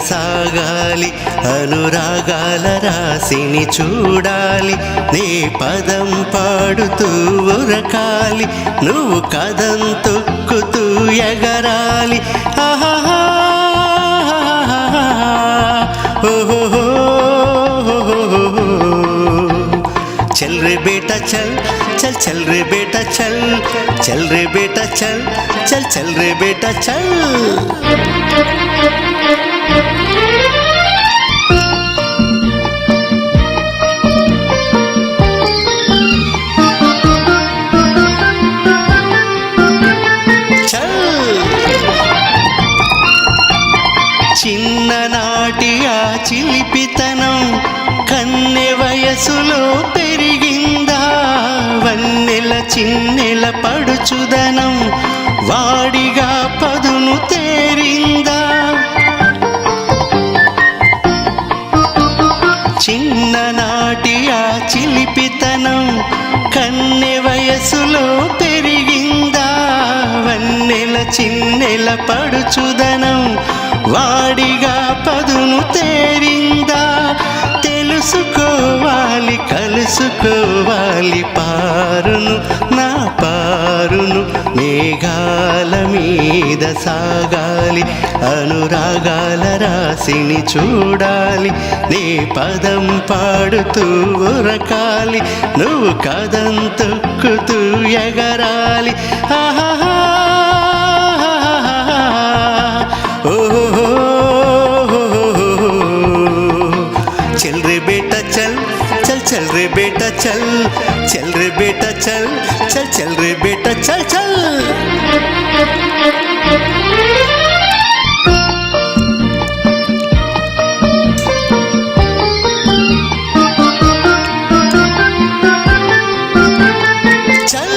సాగాలి అనురాగాల రాశిని చూడాలి నీ పదం పాడుతూ ఉరకాలి నువ్వు కదం తొక్కుతూ ఎగరాలి ఆహాహా ఓహో चल रे बेटा चल चल चल रे बेटा चल चल रे बेटा चल चल चल रे बेटा चल చిన్ననాటి ఆ చిలిపితనం కన్నె వయసులో పెరిగిందా వన్నెల చిన్నెల పడుచుదనం వాడిగా పదును తేరిందా చిన్ననాటి ఆ చిలిపితనం కన్నె వయసులో పెరిగిందా వన్నెల చిన్నెల పడుచుదనం వాడిగా పదును తేరిందా తెలుసుకోవాలి కలుసుకోవాలి పారును నా పారును మేఘాల మీద సాగాలి అనురాగాల రాశిని చూడాలి నీ పదం పాడుతూ ఉరకాలి నువ్వు కదం తొక్కుతూ ఎగరాలి ఆహాహా ఓహో चल रे बेटा चल चल चल रे बेटा चल चल रे बेटा चल चल चल रे बेटा चल चल चल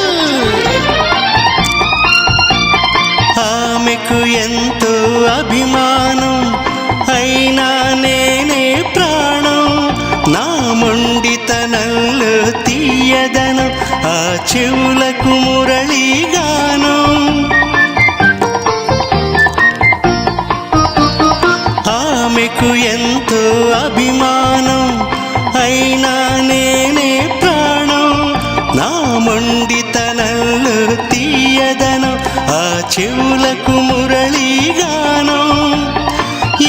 ఆమెకు ఎంతో అభిమానం అయినా నేనే ప్రాణం నా మొండితనంలో తీయదనం ఆ చెవులకు మురళీగానం ఆమెకు ఎంతో అభిమానం అయినా నేనే ప్రాణం నా మొండితనంలో తీయదనం ఆ చెవులకు మురళీగానం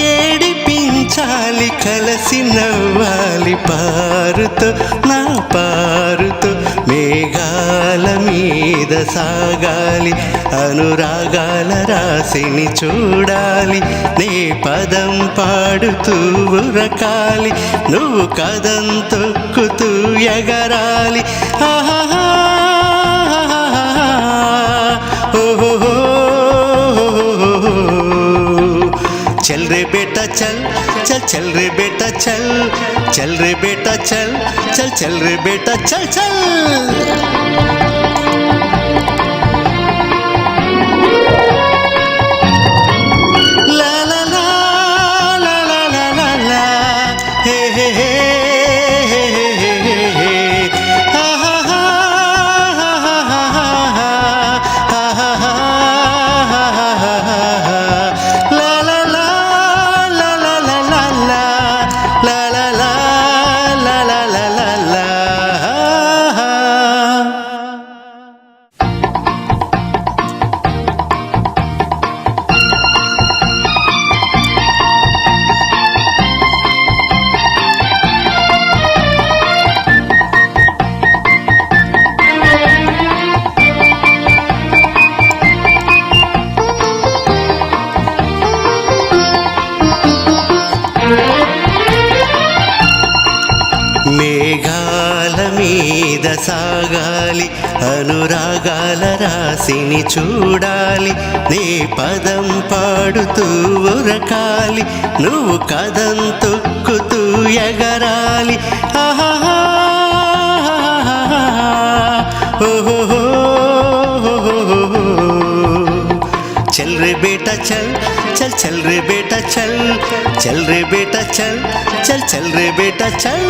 ఏడిపించాలి కలసి నవ్వాలి పారుతో నా పారుతో మేఘాల మీద సాగాలి అనురాగాల రాశిని చూడాలి నీ పదం పాడుతూ ఉరకాలి నువ్వు కదం తొక్కుతూ ఎగరాలి ఆహాహా ఓహో चल रे बेटा चल चल चल रे बेटा चल चल रे बेटा चल चल चल रे बेटा चल चल ला ला ला ला ला ला ला ला हे हे हे మేఘాల మీద సాగాలి అనురాగాల రాశిని చూడాలి నీ పదం పాడుతూ ఉరకాలి నువ్వు కదం తొక్కుతూ ఎగరాలి ఆహాహా ఓహో चल रे बेटा चल चल चल रे बेटा चल चल रे बेटा चल चल चल रे बेटा चल